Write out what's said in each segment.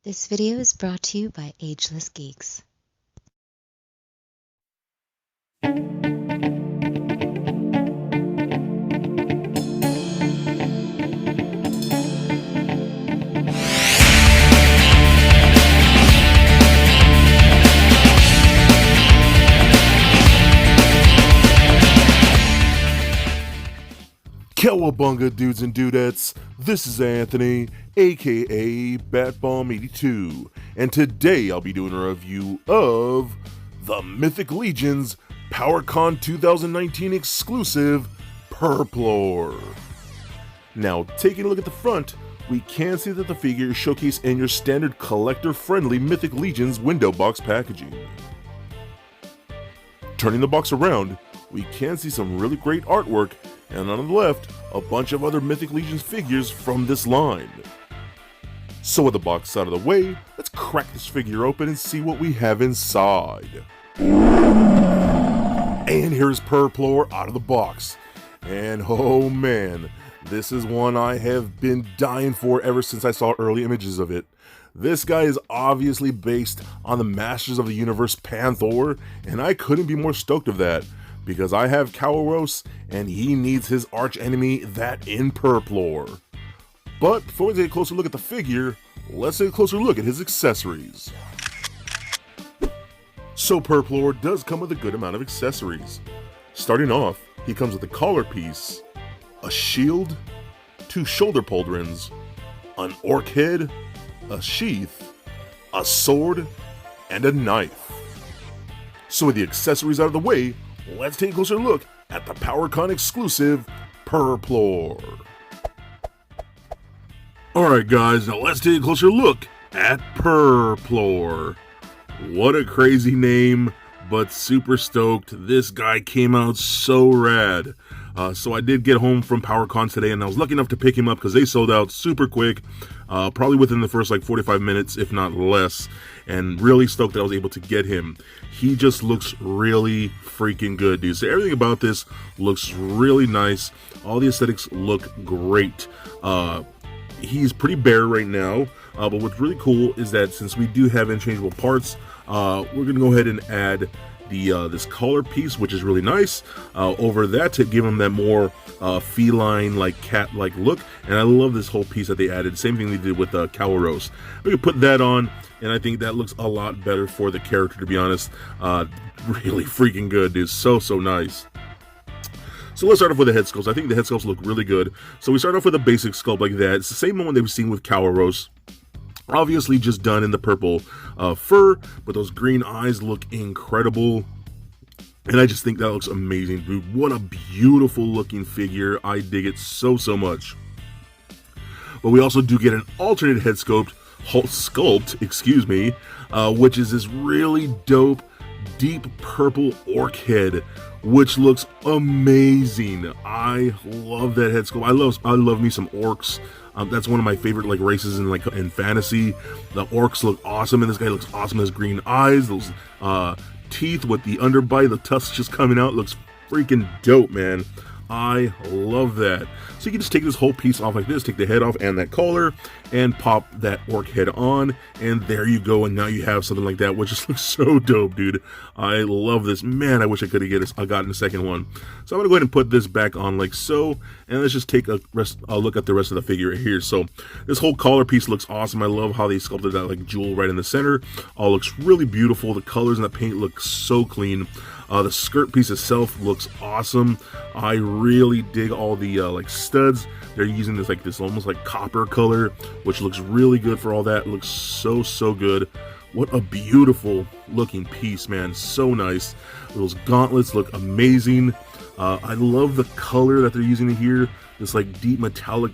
This video is brought to you by Ageless Geeks. Cowabunga dudes and dudettes, this is Anthony, aka Batbomb82, and today I'll be doing a review of the Mythic Legions PowerCon 2019 exclusive Purrrplor. Now, taking a look at the front, we can see that the figure is showcased in your standard collector-friendly Mythic Legions window box packaging. Turning the box around, we can see some really great artwork, and on the left, a bunch of other Mythic Legions figures from this line. So with the box out of the way, let's crack this figure open and see what we have inside. And here's Purrrplor out of the box. And oh man, this is one I have been dying for ever since I saw early images of it. This guy is obviously based on the Masters of the Universe Panther, and I couldn't be more stoked of that, because I have Kawaros, and he needs his archenemy, that in Purrrplor. But before we take a closer look at the figure, let's take a closer look at his accessories. So Purrrplor does come with a good amount of accessories. Starting off, he comes with a collar piece, a shield, 2 shoulder pauldrons, an orc head, a sheath, a sword, and a knife. So with the accessories out of the way, let's take a closer look at the PowerCon exclusive Purrrplor. Alright guys, now let's take a closer look at Purrrplor. What a crazy name, but super stoked. This guy came out so rad. So I did get home from PowerCon today, and I was lucky enough to pick him up because they sold out super quick, probably within the first like 45 minutes, if not less, and really stoked that I was able to get him. He just looks really freaking good, dude. So everything about this looks really nice. All the aesthetics look great. He's pretty bare right now, but what's really cool is that since we do have interchangeable parts, we're gonna go ahead and add the this collar piece, which is really nice, over that to give him that more feline, like cat-like look. And I love this whole piece that they added. Same thing they did with Kawaros. We can put that on, and I think that looks a lot better for the character, to be honest. Really freaking good, dude. So nice. So let's start off with the head sculpts. I think the head sculpts look really good. So we start off with a basic sculpt like that. It's the same one that we've seen with Kawaros. Obviously just done in the purple fur, but those green eyes look incredible. And I just think that looks amazing, dude. What a beautiful looking figure. I dig it so much. But we also do get an alternate head sculpt, which is this really dope, deep purple orc head, which looks amazing. I love that head sculpt. I love me some orcs. That's one of my favorite like races in fantasy. The orcs look awesome, and this guy looks awesome. His green eyes, those teeth with the underbite, the tusks just coming out, looks freaking dope, man. I love that. So you can just take this whole piece off like this, take the head off and that collar, and pop that orc head on, and there you go. And now you have something like that, which just looks so dope, dude. I love this. Man, I wish I could have gotten a second one. So I'm gonna go ahead and put this back on like so, and let's just take a look at the rest of the figure right here. So this whole collar piece looks awesome. I love how they sculpted that like jewel right in the center. All looks really beautiful. The colors and the paint look so clean. The skirt piece itself looks awesome. I really dig all the like studs. They're using this almost like copper color, which looks really good for all that. It looks so good. What a beautiful looking piece, man. So nice. Those gauntlets look amazing. I love the color that they're using here. This like deep metallic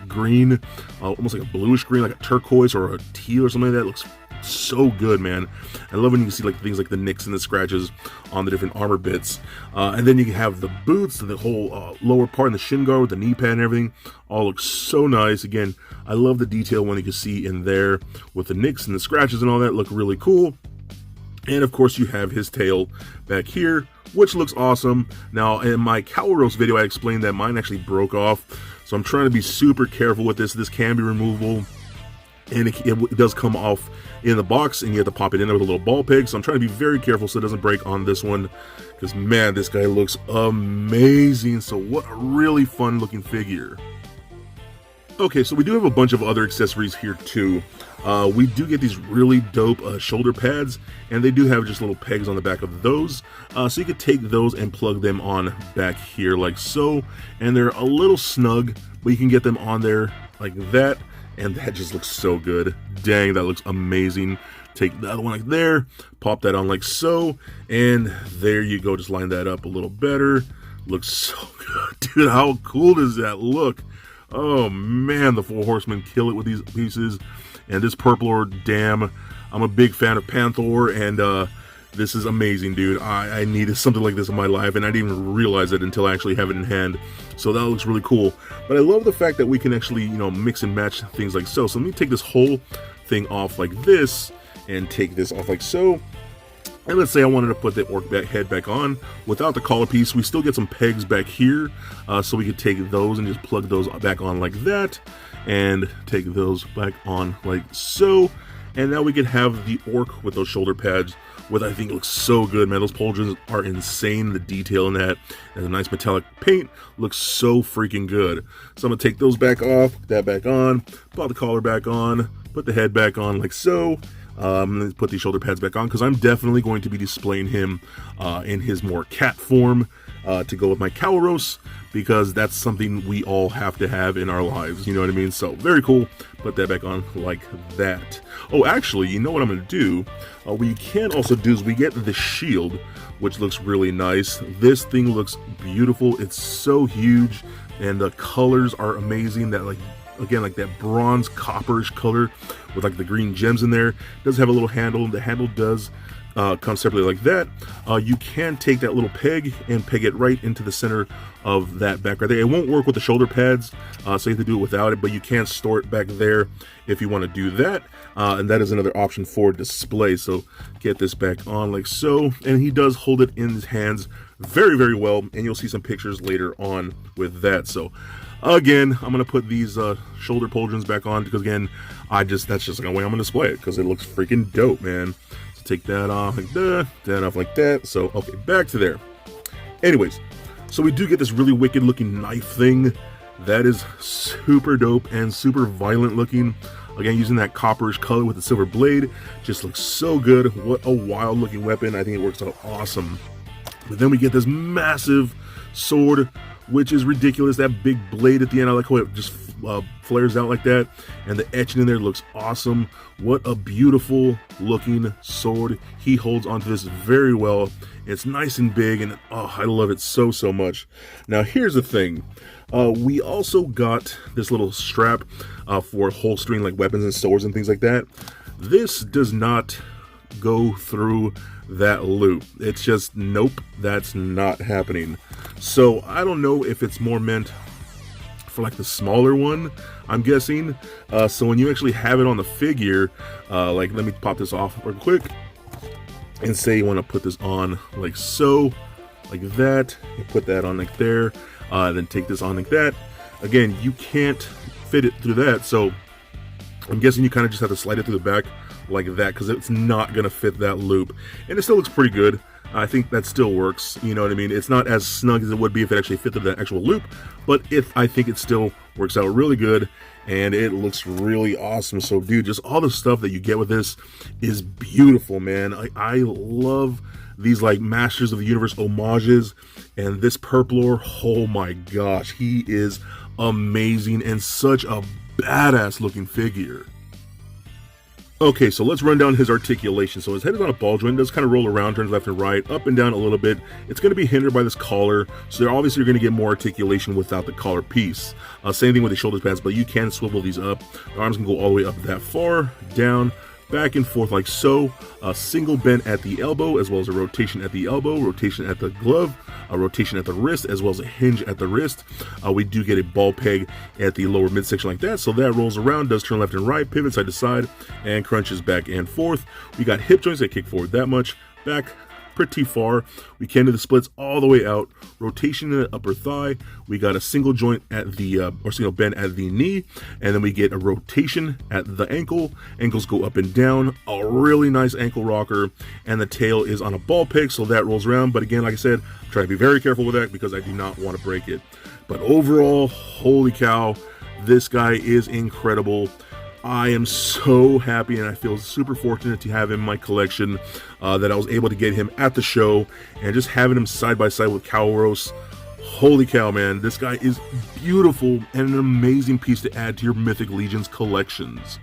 green, almost like a bluish green, like a turquoise or a teal or something like that. It looks so good, man. I love when you can see like things like the nicks and the scratches on the different armor bits, and then you can have the boots and the whole lower part and the shin guard with the knee pad and everything. All looks so nice. Again, I love the detail when you can see in there with the nicks and the scratches and all that. Look really cool. And of course you have his tail back here, which looks awesome. Now in my Kawaros video I explained that mine actually broke off, so I'm trying to be super careful with this. This can be removable. and it does come off in the box, and you have to pop it in there with a little ball peg. So I'm trying to be very careful so it doesn't break on this one, because man, this guy looks amazing. So what a really fun looking figure. Okay, so we do have a bunch of other accessories here too. We do get these really dope shoulder pads, and they do have just little pegs on the back of those. So you could take those and plug them on back here like so, and they're a little snug, but you can get them on there like that, and that just looks so good. Dang, that looks amazing. Take the other one like there, pop that on like so, and there you go. Just line that up a little better. Looks so good. Dude, how cool does that look? Oh man, the Four Horsemen kill it with these pieces. And this Purrrplor, damn, I'm a big fan of Panther, and this is amazing, dude. I needed something like this in my life, and I didn't even realize it until I actually have it in hand. So that looks really cool. But I love the fact that we can actually, you know, mix and match things like so. So let me take this whole thing off like this, and take this off like so. And let's say I wanted to put the orc head back on without the collar piece. We still get some pegs back here, so we could take those and just plug those back on like that, and take those back on like so. And now we can have the orc with those shoulder pads, which I think looks so good, man. Those pauldrons are insane. The detail in that, and the nice metallic paint looks so freaking good. So I'm gonna take those back off, put that back on, put the collar back on, put the head back on like so. Let's put these shoulder pads back on, because I'm definitely going to be displaying him in his more cat form to go with my Caloros, because that's something we all have to have in our lives, you know what I mean? So very cool. Put that back on like that. Oh, actually, you know what I'm going to do? We can also do is we get the shield, which looks really nice. This thing looks beautiful. It's so huge, and the colors are amazing. That, like, again, like that bronze copperish color with like the green gems in there. It does have a little handle. The handle does come separately like that. You can take that little peg and peg it right into the center of that back right there. It won't work with the shoulder pads, so you have to do it without it, but you can store it back there if you want to do that. And that is another option for display. So get this back on like so, and he does hold it in his hands very, very well, and you'll see some pictures later on with that. So again, I'm gonna put these shoulder pauldrons back on, because again, that's just the way I'm gonna display it, because it looks freaking dope, man. So take that off like that off like that. So okay, back to there. Anyways, so we do get this really wicked looking knife thing that is super dope and super violent looking. Again, using that copperish color with the silver blade, just looks so good. What a wild looking weapon. I think it works out awesome. But then we get this massive sword, which is ridiculous. That big blade at the end, I like how it just flares out like that, and the etching in there looks awesome. What a beautiful looking sword. He holds onto this very well. It's nice and big, and oh, I love it so much. Now here's the thing, we also got this little strap for holstering like weapons and swords and things like that. This does not go through that loop. It's just, nope, that's not happening. So I don't know if it's more meant for like the smaller one, I'm guessing. So when you actually have it on the figure, like, let me pop this off real quick, and say you want to put this on like so, like that, you put that on like there, then take this on like that. Again, you can't fit it through that, so I'm guessing you kind of just have to slide it through the back like that, because it's not gonna fit that loop, and it still looks pretty good. I think that still works, you know what I mean? It's not as snug as it would be if it actually fit through the actual loop, but I think it still works out really good, and it looks really awesome. So dude, just all the stuff that you get with this is beautiful, man. I love these like Masters of the Universe homages, and this Purrrplor, oh my gosh, he is amazing and such a badass looking figure. Okay, so let's run down his articulation. So his head is on a ball joint, does kind of roll around, turns left and right, up and down a little bit. It's going to be hindered by this collar, so they're obviously going to get more articulation without the collar piece. Same thing with the shoulder pads, but you can swivel these up. The arms can go all the way up that far, down, back and forth like so. A single bend at the elbow, as well as a rotation at the elbow, rotation at the glove, a rotation at the wrist, as well as a hinge at the wrist. We do get a ball peg at the lower midsection like that, so that rolls around, does turn left and right, pivot side to side, and crunches back and forth. We got hip joints that kick forward that much, back, pretty far. We came to the splits all the way out, rotation in the upper thigh. We got a single joint at the, or single bend at the knee, and then we get a rotation at the ankle. Ankles go up and down, a really nice ankle rocker, and the tail is on a ball peg, so that rolls around. But again, like I said, try to be very careful with that because I do not want to break it. But overall, holy cow, this guy is incredible. I am so happy and I feel super fortunate to have him in my collection, that I was able to get him at the show, and just having him side by side with Calwaros. Holy cow, man, this guy is beautiful and an amazing piece to add to your Mythic Legions collections.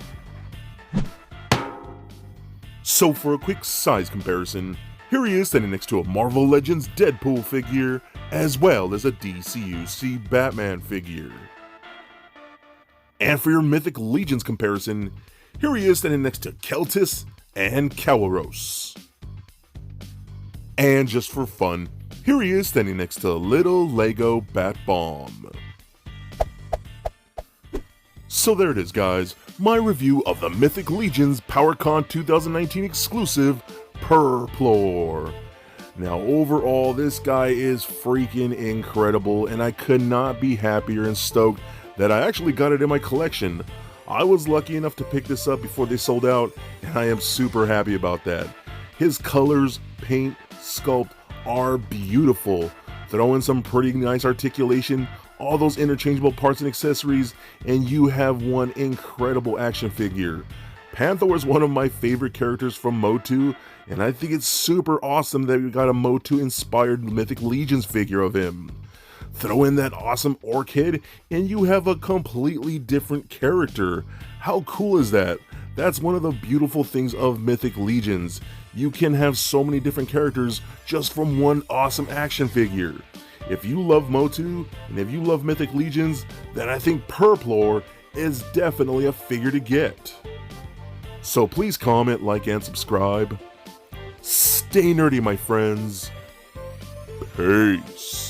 So for a quick size comparison, here he is standing next to a Marvel Legends Deadpool figure, as well as a DCUC Batman figure. And for your Mythic Legions comparison, here he is standing next to Keltis and Calwaros. And just for fun, here he is standing next to little Lego Bat Bomb. So there it is, guys, my review of the Mythic Legions PowerCon 2019 exclusive Purrrplor. Now overall, this guy is freaking incredible, and I could not be happier and stoked that I actually got it in my collection. I was lucky enough to pick this up before they sold out, and I am super happy about that. His colors, paint, sculpt are beautiful. Throw in some pretty nice articulation, all those interchangeable parts and accessories, and you have one incredible action figure. Panther is one of my favorite characters from Motu, and I think it's super awesome that we got a Motu inspired Mythic Legions figure of him. Throw in that awesome orc head and you have a completely different character. How cool is that? That's one of the beautiful things of Mythic Legions. You can have so many different characters just from one awesome action figure. If you love Motu and if you love Mythic Legions, then I think Purrrplor is definitely a figure to get. So please comment, like, and subscribe. Stay nerdy, my friends. Peace.